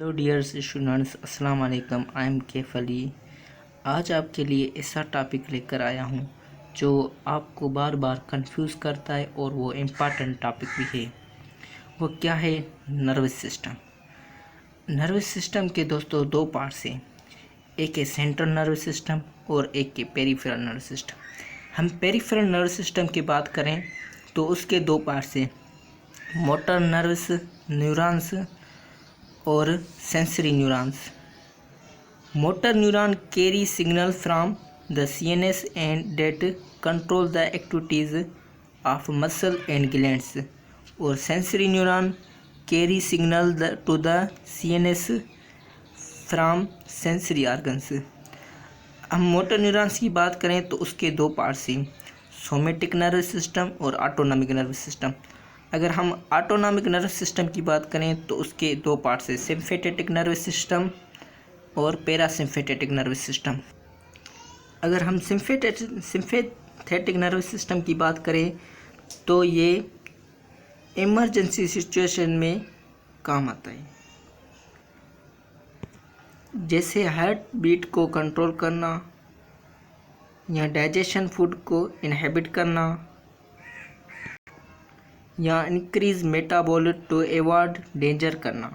Hello dear students, अस्सलाम वालेकुम। I am Kaif Ali. आज आपके लिए ऐसा टॉपिक लेकर आया हूँ जो आपको बार बार कंफ्यूज करता है और वो इम्पॉर्टेंट टॉपिक भी है। वो क्या है? Nervous system. नर्वस सिस्टम के दोस्तों दो पार्ट्स हैं, एक है सेंट्रल नर्वस सिस्टम और एक है पेरिफेरल नर्वस सिस्टम। हम पेरिफेरल नर्वस सिस्टम की बात करें तो उसके दो पार्ट्स हैं, मोटर नर्वस न्यूरॉन्स और sensory neurons. Motor neuron carry signal from the CNS and that control the activities of muscle and glands, और sensory neuron carry signal to the CNS from sensory organs। हम motor neurons की बात करें तो उसके दो parts हैं, somatic nervous system और ऑटोनॉमिक नर्वस सिस्टम। अगर हम ऑटोनॉमिक नर्वस सिस्टम की बात करें तो उसके दो पार्ट्स हैं, सिम्पैथेटिक नर्वस सिस्टम और पैरासिम्पैथेटिक नर्वस सिस्टम। अगर हम सिम्पैथेटिक नर्वस सिस्टम की बात करें तो ये इमरजेंसी सिचुएशन में काम आता है, जैसे हार्ट बीट को कंट्रोल करना या डाइजेशन फूड को इनहिबिट करना या increase metabolic to avoid danger करना।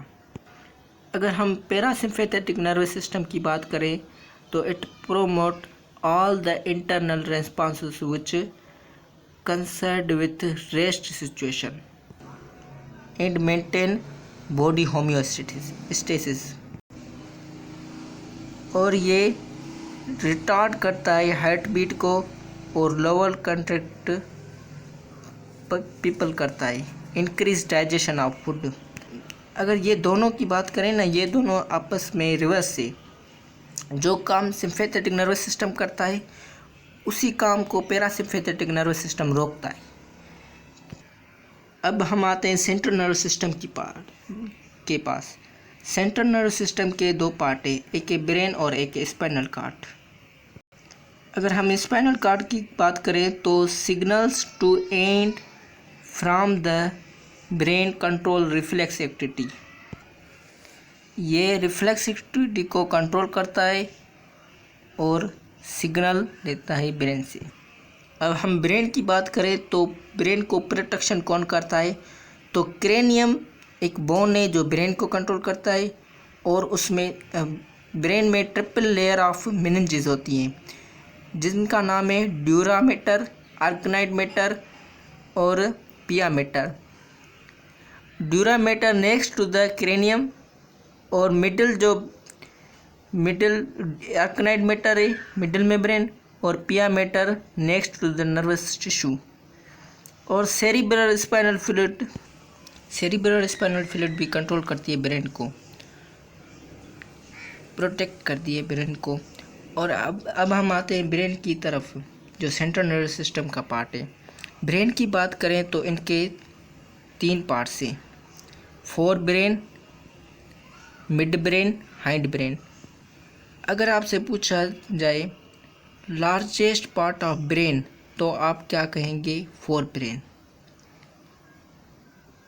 अगर हम पैरासिम्पैथेटिक नर्वस सिस्टम की बात करें तो it promote all the internal responses which concerned with rest situation and maintain body homeostasis, और ये रिटार्ड करता है हार्ट बीट को और लोअर कंट्रैक्ट पीपल करता है, इंक्रीज डाइजेशन ऑफ फूड। अगर ये दोनों की बात करें ना, ये दोनों आपस में रिवर्स से, जो काम सिम्पैथेटिक नर्वस सिस्टम करता है उसी काम को पैरासिम्पैथेटिक नर्वस सिस्टम रोकता है। अब हम आते हैं सेंट्रल नर्वस सिस्टम के पास। सेंट्रल नर्वस सिस्टम के दो पार्ट है, एक है ब्रेन और एक है स्पाइनल कॉर्ड। अगर हम स्पाइनल कॉर्ड की बात करें तो signals to and from the brain control reflex activity, ये रिफ्लेक्स एक्टिविटी को कंट्रोल करता है और सिग्नल लेता है ब्रेन से। अब हम ब्रेन की बात करें तो ब्रेन को प्रोटेक्शन कौन करता है? तो क्रेनियम एक बोन है जो ब्रेन को कंट्रोल करता है, और उसमें ब्रेन में ट्रिपल लेयर ऑफ मेनिंजेस होती हैं जिनका नाम है ड्यूरा मैटर, आर्कनाइड मैटर और pia mater. Dura mater next to the cranium और मिडिल आर्कनाइड मैटर है मिडिल में ब्रेन, और pia mater next to the nervous tissue. और सेरिब्रल स्पाइनल फ्लूइड भी कंट्रोल करती है ब्रेन को, प्रोटेक्ट करती है ब्रेन को। और अब हम आते हैं ब्रेन की तरफ, जो सेंट्रल नर्वस सिस्टम का पार्ट है। ब्रेन की बात करें तो इनके तीन पार्ट्स हैं, fore brain, mid brain, hind brain. अगर आपसे पूछा जाए लार्जेस्ट पार्ट ऑफ ब्रेन तो आप क्या कहेंगे? Fore brain.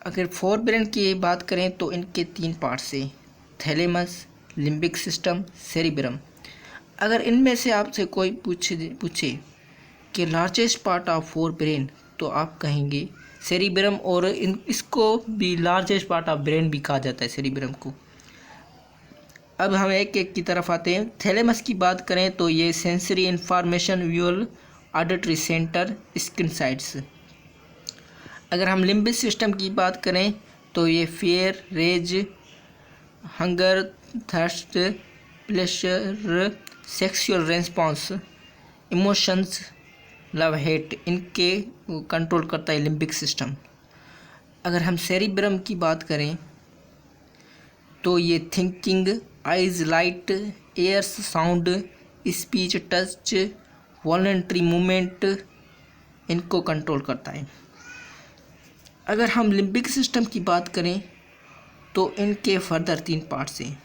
अगर फोर ब्रेन की बात करें तो इनके तीन पार्ट्स हैं, थैलेमस, लिम्बिक सिस्टम, सेरिब्रम। अगर इनमें से आपसे कोई पूछे कि largest part of fore brain तो आप कहेंगे सेरिब्रम, और इसको भी लार्जेस्ट पार्ट ऑफ ब्रेन भी कहा जाता है, सेरिब्रम को। अब हम एक एक की तरफ आते हैं। थैलेमस की बात करें तो ये sensory information, visual, auditory centre, skin sites. अगर हम लिम्बिक सिस्टम की बात करें तो ये fear, rage, hunger, thirst, pleasure, sexual response, emotions, love, hate, इनके कंट्रोल करता है लिम्बिक सिस्टम। अगर हम सेरिब्रम की बात करें तो ये thinking, eyes, light, ears, sound, speech, touch, voluntary movement, इनको कंट्रोल करता है। अगर हम लिम्बिक सिस्टम की बात करें तो इनके फर्दर तीन पार्ट्स हैं,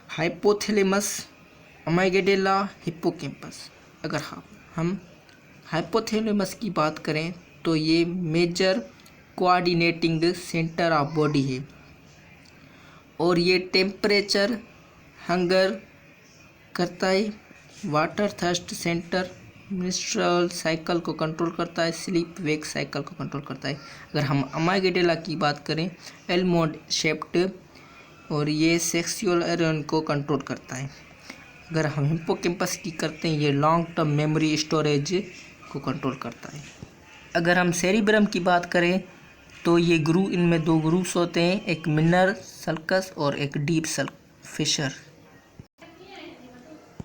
हाइपोथैलेमस, अमाइगडाला, हिप्पोकैम्पस। अगर हम हाइपोथैलेमस की बात करें तो ये major coordinating centre of body है, और ये टेम्परेचर, हंगर करता है, water thirst centre, menstrual cycle को कंट्रोल करता है, स्लीप वेक साइकिल को कंट्रोल करता है। अगर हम अमाइगडाला की बात करें, एल मोड शेप्ड, और ये सेक्सुअल एरन को कंट्रोल करता है। अगर हम हिप्पोकैम्पस की करते हैं, ये लॉन्ग टर्म मेमोरी स्टोरेज को कंट्रोल करता है। अगर हम सेरिब्रम की बात करें तो ये इनमें 2 ग्रुप्स होते हैं, एक मिनर सल्कस और एक डीप फिशर।